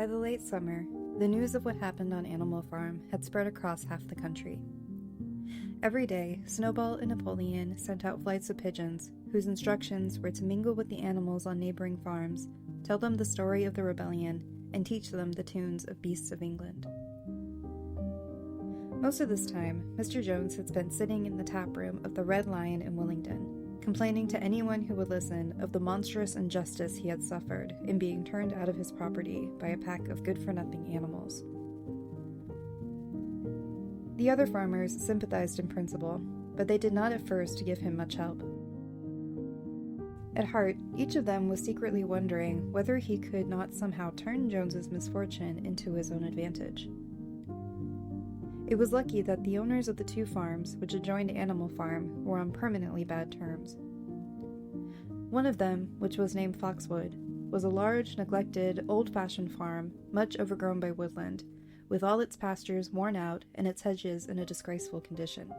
By the late summer, the news of what happened on Animal Farm had spread across half the country. Every day, Snowball and Napoleon sent out flights of pigeons whose instructions were to mingle with the animals on neighboring farms, tell them the story of the rebellion, and teach them the tunes of beasts of England. Most of this time, Mr. Jones had spent sitting in the tap room of the Red Lion in Willingdon, complaining to anyone who would listen of the monstrous injustice he had suffered in being turned out of his property by a pack of good-for-nothing animals. The other farmers sympathized in principle, but they did not at first give him much help. At heart, each of them was secretly wondering whether he could not somehow turn Jones's misfortune into his own advantage. It was lucky that the owners of the two farms which adjoined Animal Farm were on permanently bad terms. One of them, which was named Foxwood, was a large, neglected, old-fashioned farm, much overgrown by woodland, with all its pastures worn out and its hedges in a disgraceful condition.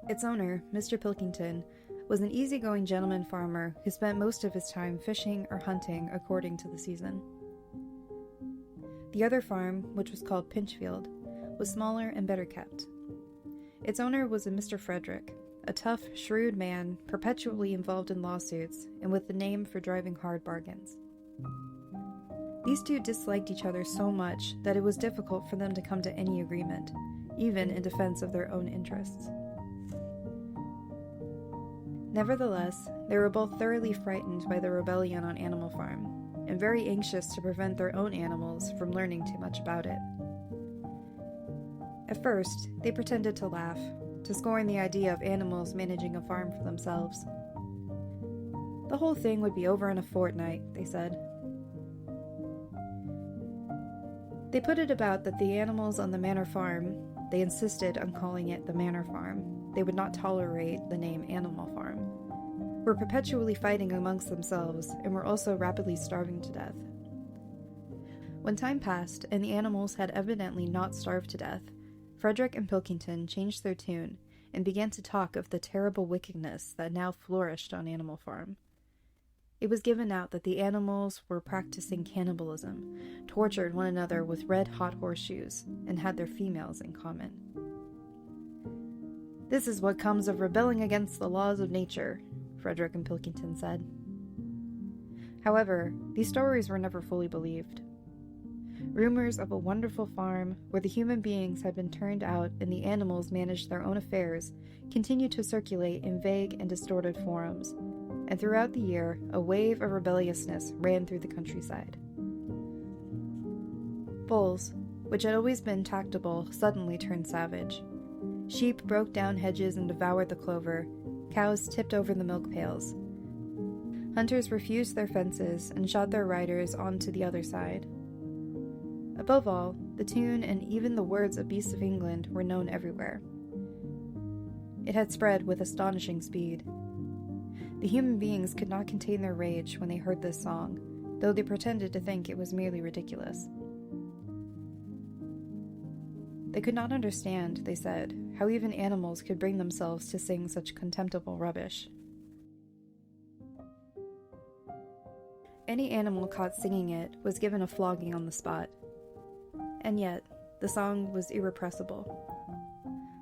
Its owner, Mr. Pilkington, was an easygoing gentleman farmer who spent most of his time fishing or hunting according to the season. The other farm, which was called Pinchfield, was smaller and better kept. Its owner was a Mr. Frederick, a tough, shrewd man perpetually involved in lawsuits and with the name for driving hard bargains. These two disliked each other so much that it was difficult for them to come to any agreement, even in defense of their own interests. Nevertheless, they were both thoroughly frightened by the rebellion on Animal Farm, and very anxious to prevent their own animals from learning too much about it. At first, they pretended to laugh, to scorn the idea of animals managing a farm for themselves. The whole thing would be over in a fortnight, they said. They put it about that the animals on the Manor Farm, they insisted on calling it the Manor Farm, they would not tolerate the name Animal Farm, were perpetually fighting amongst themselves and were also rapidly starving to death. When time passed and the animals had evidently not starved to death, Frederick and Pilkington changed their tune and began to talk of the terrible wickedness that now flourished on Animal Farm. It was given out that the animals were practicing cannibalism, tortured one another with red-hot horseshoes, and had their females in common. "This is what comes of rebelling against the laws of nature," Frederick and Pilkington said. However, these stories were never fully believed. Rumors of a wonderful farm where the human beings had been turned out and the animals managed their own affairs continued to circulate in vague and distorted forms, and throughout the year a wave of rebelliousness ran through the countryside. Bulls, which had always been tractable, suddenly turned savage. Sheep broke down hedges and devoured the clover. Cows tipped over the milk pails. Hunters refused their fences and shot their riders onto the other side. Above all, the tune and even the words of Beasts of England were known everywhere. It had spread with astonishing speed. The human beings could not contain their rage when they heard this song, though they pretended to think it was merely ridiculous. They could not understand, they said, how even animals could bring themselves to sing such contemptible rubbish. Any animal caught singing it was given a flogging on the spot. And yet, the song was irrepressible.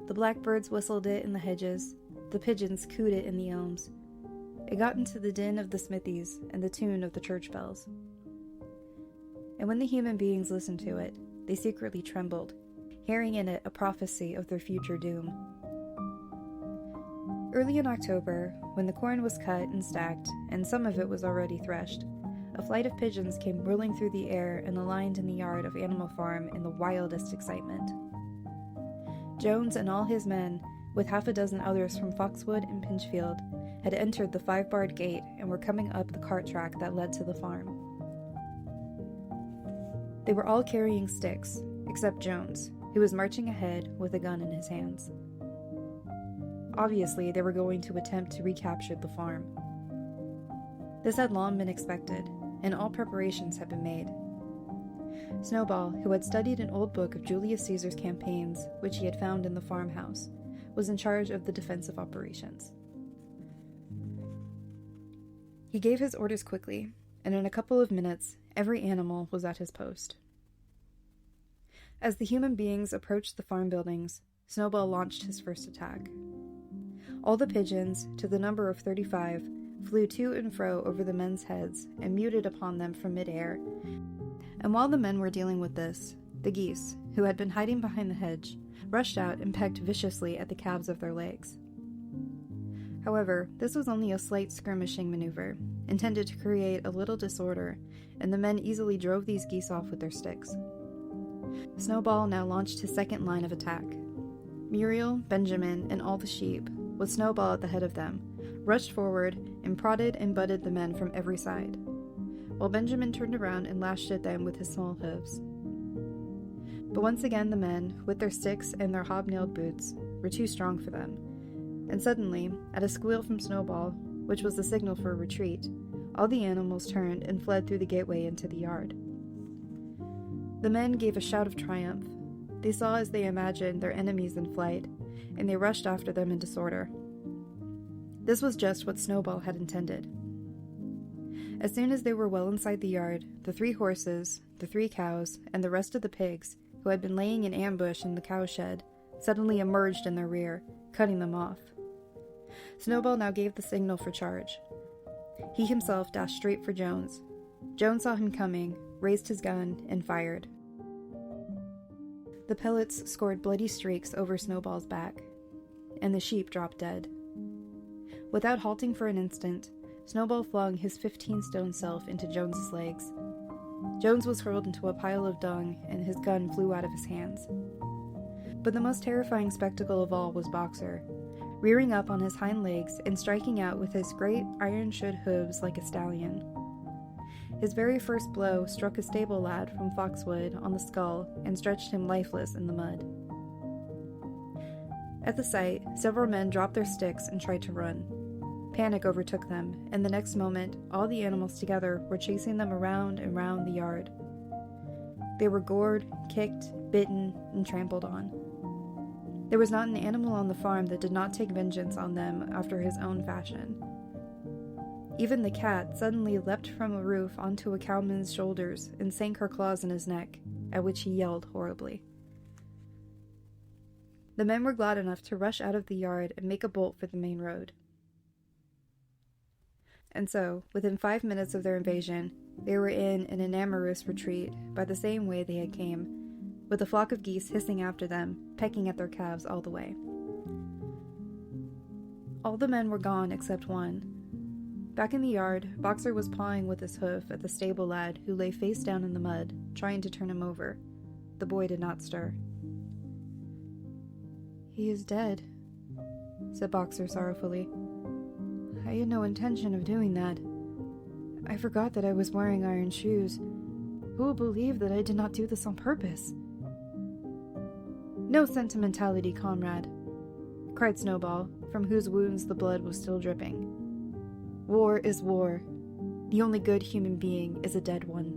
The blackbirds whistled it in the hedges, the pigeons cooed it in the elms. It got into the din of the smithies and the tune of the church bells. And when the human beings listened to it, they secretly trembled, hearing in it a prophecy of their future doom. Early in October, when the corn was cut and stacked, and some of it was already threshed, a flight of pigeons came whirling through the air and aligned in the yard of Animal Farm in the wildest excitement. Jones and all his men, with half a dozen others from Foxwood and Pinchfield, had entered the 5-barred gate and were coming up the cart track that led to the farm. They were all carrying sticks, except Jones, who was marching ahead with a gun in his hands. Obviously, they were going to attempt to recapture the farm. This had long been expected, and all preparations had been made. Snowball, who had studied an old book of Julius Caesar's campaigns, which he had found in the farmhouse, was in charge of the defensive operations. He gave his orders quickly, and in a couple of minutes, Every animal was at his post. As the human beings approached the farm buildings, Snowball launched his first attack. All the pigeons, to the number of 35, flew to and fro over the men's heads and muted upon them from midair. And while the men were dealing with this, the geese, who had been hiding behind the hedge, rushed out and pecked viciously at the calves of their legs. However, this was only a slight skirmishing maneuver, intended to create a little disorder, and the men easily drove these geese off with their sticks. Snowball now launched his second line of attack. Muriel, Benjamin, and all the sheep, with Snowball at the head of them, rushed forward and prodded and butted the men from every side, while Benjamin turned around and lashed at them with his small hooves. But once again the men, with their sticks and their hobnailed boots, were too strong for them, and suddenly, at a squeal from Snowball, which was the signal for retreat, all the animals turned and fled through the gateway into the yard. The men gave a shout of triumph. They saw as they imagined their enemies in flight, and they rushed after them in disorder. This was just what Snowball had intended. As soon as they were well inside the yard, the 3 horses, the 3 cows, and the rest of the pigs, who had been laying in ambush in the cowshed, suddenly emerged in their rear, cutting them off. Snowball now gave the signal for charge. He himself dashed straight for Jones. Jones saw him coming, raised his gun, and fired. The pellets scored bloody streaks over Snowball's back, and the sheep dropped dead. Without halting for an instant, Snowball flung his 15-stone self into Jones's legs. Jones was hurled into a pile of dung, and his gun flew out of his hands. But the most terrifying spectacle of all was Boxer, rearing up on his hind legs and striking out with his great iron-shod hooves like a stallion. His very first blow struck a stable lad from Foxwood on the skull and stretched him lifeless in the mud. At the sight, several men dropped their sticks and tried to run. Panic overtook them, and the next moment, all the animals together were chasing them around and round the yard. They were gored, kicked, bitten, and trampled on. There was not an animal on the farm that did not take vengeance on them after his own fashion. Even the cat suddenly leapt from a roof onto a cowman's shoulders and sank her claws in his neck, at which he yelled horribly. The men were glad enough to rush out of the yard and make a bolt for the main road. And so, within 5 minutes of their invasion, they were in an enamorous retreat by the same way they had came, with a flock of geese hissing after them, pecking at their calves all the way. All the men were gone except one. Back in the yard, Boxer was pawing with his hoof at the stable lad who lay face down in the mud, trying to turn him over. The boy did not stir. "He is dead," said Boxer sorrowfully. "I had no intention of doing that. I forgot that I was wearing iron shoes. Who will believe that I did not do this on purpose?" "No sentimentality, comrade," cried Snowball, from whose wounds the blood was still dripping. "War is war. The only good human being is a dead one."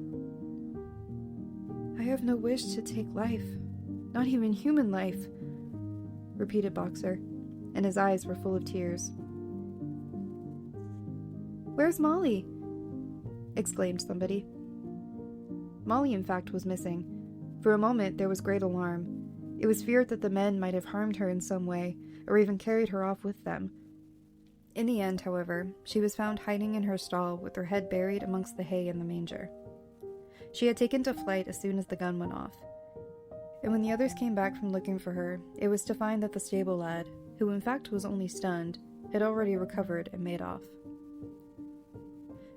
"I have no wish to take life, not even human life," repeated Boxer, and his eyes were full of tears. "Where's Molly?" exclaimed somebody. Molly, in fact, was missing. For a moment there was great alarm. It was feared that the men might have harmed her in some way, or even carried her off with them. In the end, however, she was found hiding in her stall with her head buried amongst the hay in the manger. She had taken to flight as soon as the gun went off. And when the others came back from looking for her, it was to find that the stable lad, who in fact was only stunned, had already recovered and made off.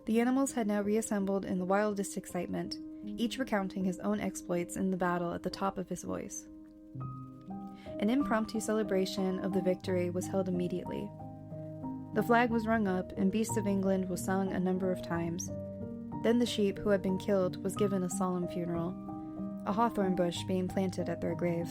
The animals had now reassembled in the wildest excitement, each recounting his own exploits in the battle at the top of his voice. An impromptu celebration of the victory was held immediately. The flag was rung up, and Beasts of England was sung a number of times. Then the sheep who had been killed was given a solemn funeral, a hawthorn bush being planted at their grave.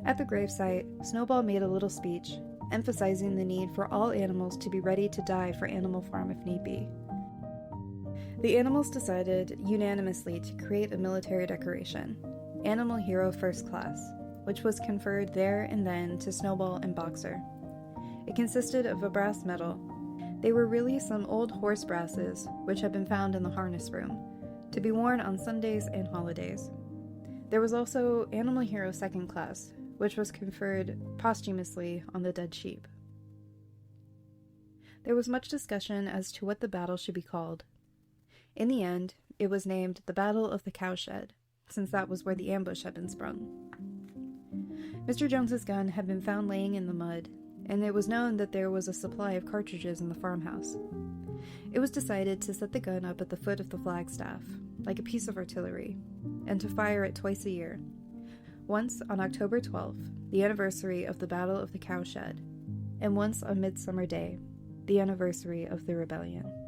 At the gravesite, Snowball made a little speech, emphasizing the need for all animals to be ready to die for Animal Farm if need be. The animals decided unanimously to create a military decoration, Animal Hero First Class, which was conferred there and then to Snowball and Boxer. It consisted of a brass medal, They were really some old horse brasses which had been found in the harness room, to be worn on Sundays and holidays. There was also Animal Hero Second Class, which was conferred posthumously on the dead sheep. There was much discussion as to what the battle should be called. In the end, it was named the Battle of the Cowshed, since that was where the ambush had been sprung. Mr. Jones's gun had been found laying in the mud, and it was known that there was a supply of cartridges in the farmhouse. It was decided to set the gun up at the foot of the flagstaff, like a piece of artillery, and to fire it twice a year, once on October 12th, the anniversary of the Battle of the Cowshed, and once on Midsummer Day, the anniversary of the rebellion.